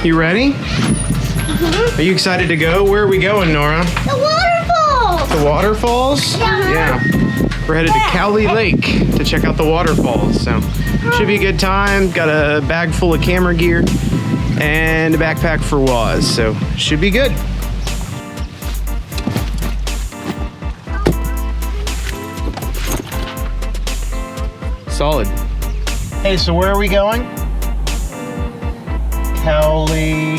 You ready? Are you excited to go? Where are we going, Nora? The waterfalls! The waterfalls? Yeah. We're headed to Cowley Lake to check out the waterfalls. So, should be a good time. Got a bag full of camera gear and a backpack for Waz. So, should be good. Solid. Hey, so where are we going? Cowley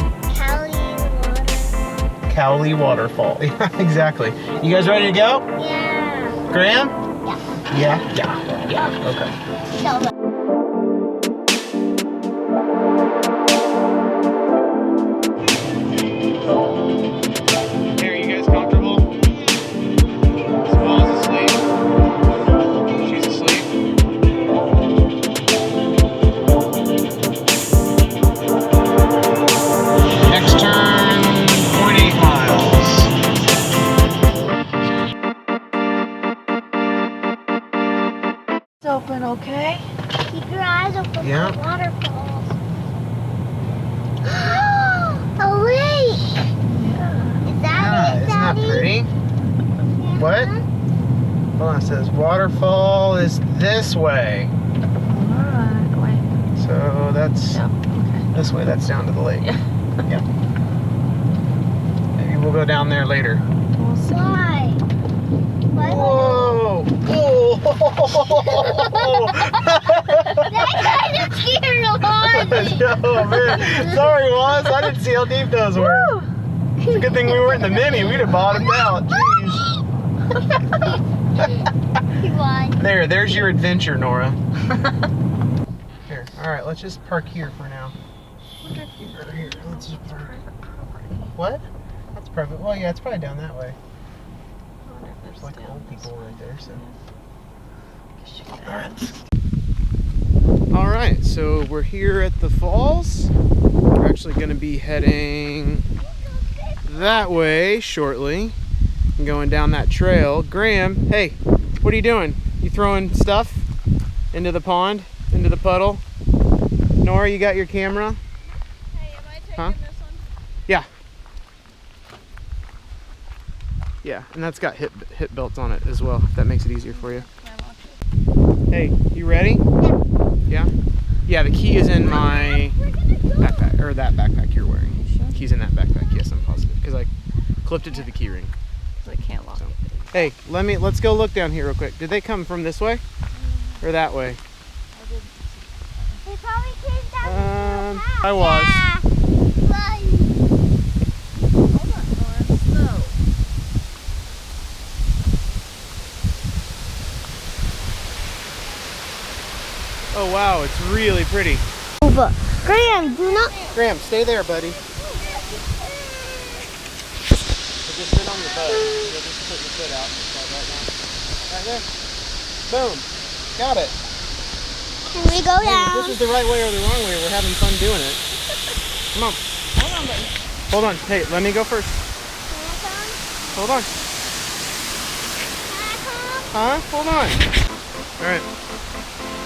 Waterfall. Yeah, exactly. You guys ready to go? Yeah. Graham? Yeah. Yeah. Okay. Hey, are you guys comfortable? Waz asleep. She's asleep. Next turn, 0.8 miles. It's open, okay? Keep your eyes open Yeah. for waterfalls. A lake! Yeah, Is that it, isn't that Daddy? pretty? What? Hold on, it says waterfall is this way. Alright, wait. So that's Yeah, okay. this way, that's down to the lake. Yeah. Maybe we'll go down there later. We'll see. Why? Whoa! That kind of scared Ozzy. Oh man, sorry Waz, I didn't see how deep those were. It's a good thing we weren't in the mini, we'd have bottomed out. Jeez. There's your adventure, Nora. Here, alright, let's just park here for now. Here, let's just park. What? That's private. Well, yeah, it's probably down that way. There's like old people right there, so. Alright, so we're here at the falls. We're actually going to be heading that way shortly. And going down that trail. Graham, hey, what are you doing? You throwing stuff into the pond? Into the puddle? Nora, you got your camera? Hey, am I taking Huh? this one? Yeah. Yeah, and that's got hip belts on it as well, if that makes it easier for you. Hey, you ready? Yeah? Yeah, the key is in my backpack, or that backpack you're wearing. Key's in that backpack, yes, I'm positive. Because I clipped it to the key ring. I can't lock it. Hey, let's go look down here real quick. Did they come from this way? Or that way? They probably came down I was. Hold on, Nora. Slow. Oh wow, it's really pretty. Over. Graham, do not. Graham, stay there, buddy. So just sit on your butt. You'll just put your foot out right now. Right there. Boom. Got it. Can we go Hey, down? this is the right way or the wrong way. We're having fun doing it. Come on. Hold on, buddy. Hold on. Hey, let me go first. Hold on. Huh? Hold on. All right.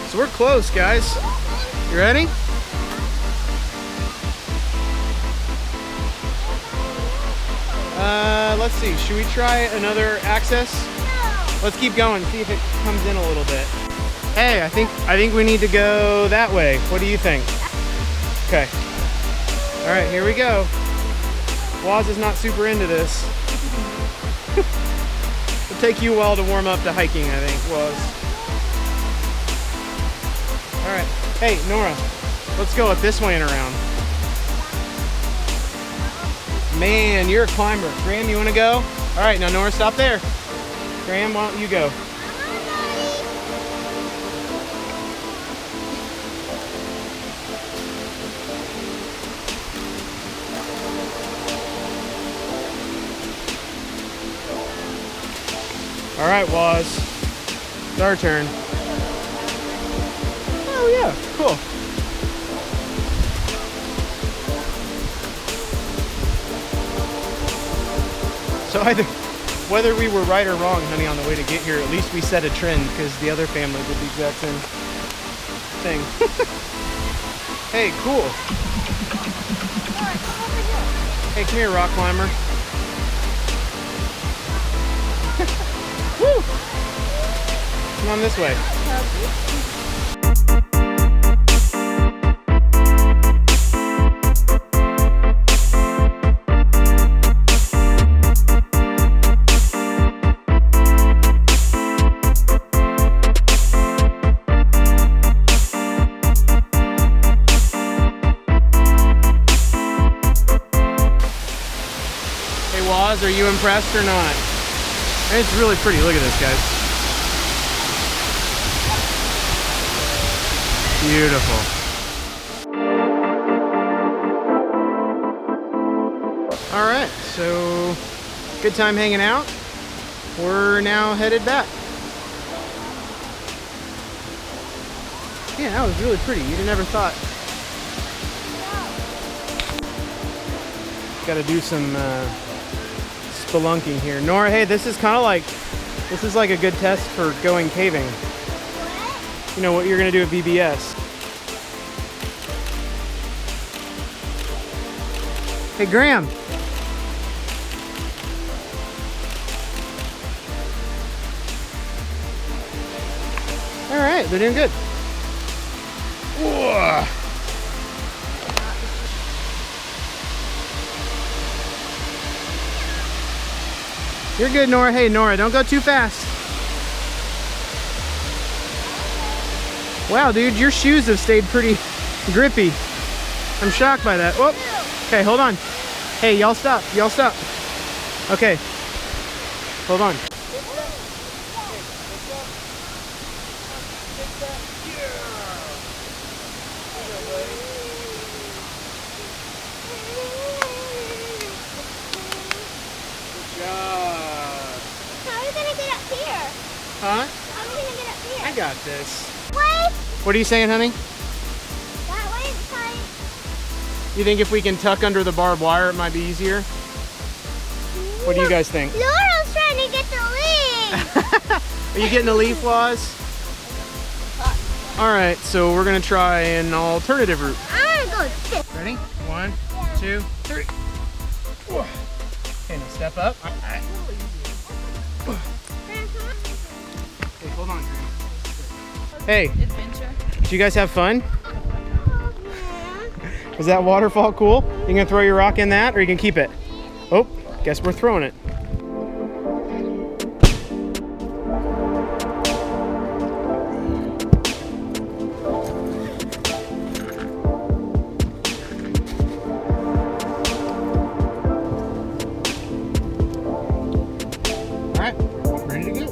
So we're close, guys. You ready? Let's see. Should we try another access? Let's keep going. See if it comes in a little bit. Hey, I think we need to go that way. What do you think? Okay. All right, here we go. Waz is not super into this. It'll take you a while to warm up to hiking, I think, Waz. All right. Hey, Nora, let's go up this way and around. Man, you're a climber. Graham, you want to go? All right, now Nora, stop there. Graham, why don't you go? All right, Waz. It's our turn. Oh yeah, cool. So whether we were right or wrong, honey, on the way to get here, at least we set a trend because the other family did the exact same thing. Hey, cool. Hey, come here, rock climber. Woo! Come on this way. Waz, are you impressed or not? It's really pretty. Look at this, guys. Beautiful. All right, so good time hanging out. We're now headed back. Yeah, that was really pretty. You'd have never thought. Got to do some spelunking here. Nora, hey, this is like a good test for going caving. What? You know what you're gonna do at VBS. Hey, Graham. All right, they're doing good. Whoa. You're good, Nora. Hey, Nora, don't go too fast. Wow, dude, your shoes have stayed pretty grippy. I'm shocked by that. Whoop. Okay, hold on. Hey, y'all stop. Y'all stop. Okay. Hold on. Huh? How are we gonna get up here? I got this. What? What are you saying, honey? That way it's tight. You think if we can tuck under the barbed wire, it might be easier? What do you guys think? Laura's trying to get the leaf. Are you getting the leaf, Waz? All right, so we're gonna try an alternative route. I'm gonna go this. Ready? 1, 2, 3. Okay, now step up. All right. Hey, hold on. Hey, Adventure. did you guys have fun? Was that waterfall cool? You gonna throw your rock in that, or you can keep it? Oh, guess we're throwing it. All right, ready to go.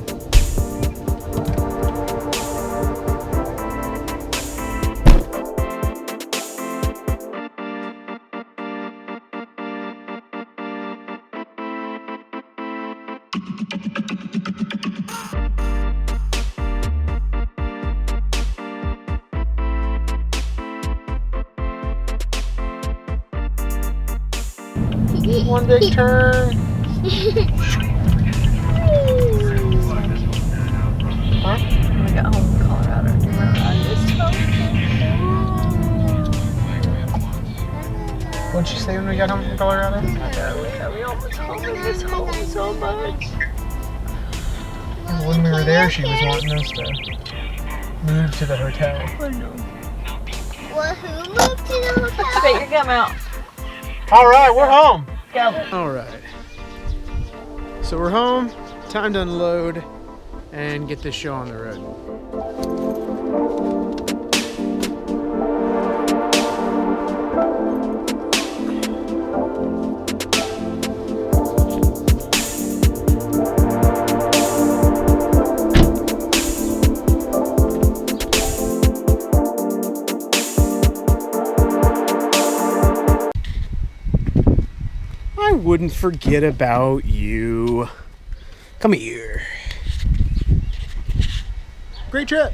One big turn. Huh? When we got home in Colorado, do you remember I just What'd you say when we got home from Colorado? we almost miss home so much. When we were there, she was wanting us to move to the hotel. I know. Well, who moved to the hotel? Spit your gum out. All right, we're home. Go. All right. So we're home. Time to unload and get this show on the road. I wouldn't forget about you. Come here. Great trip.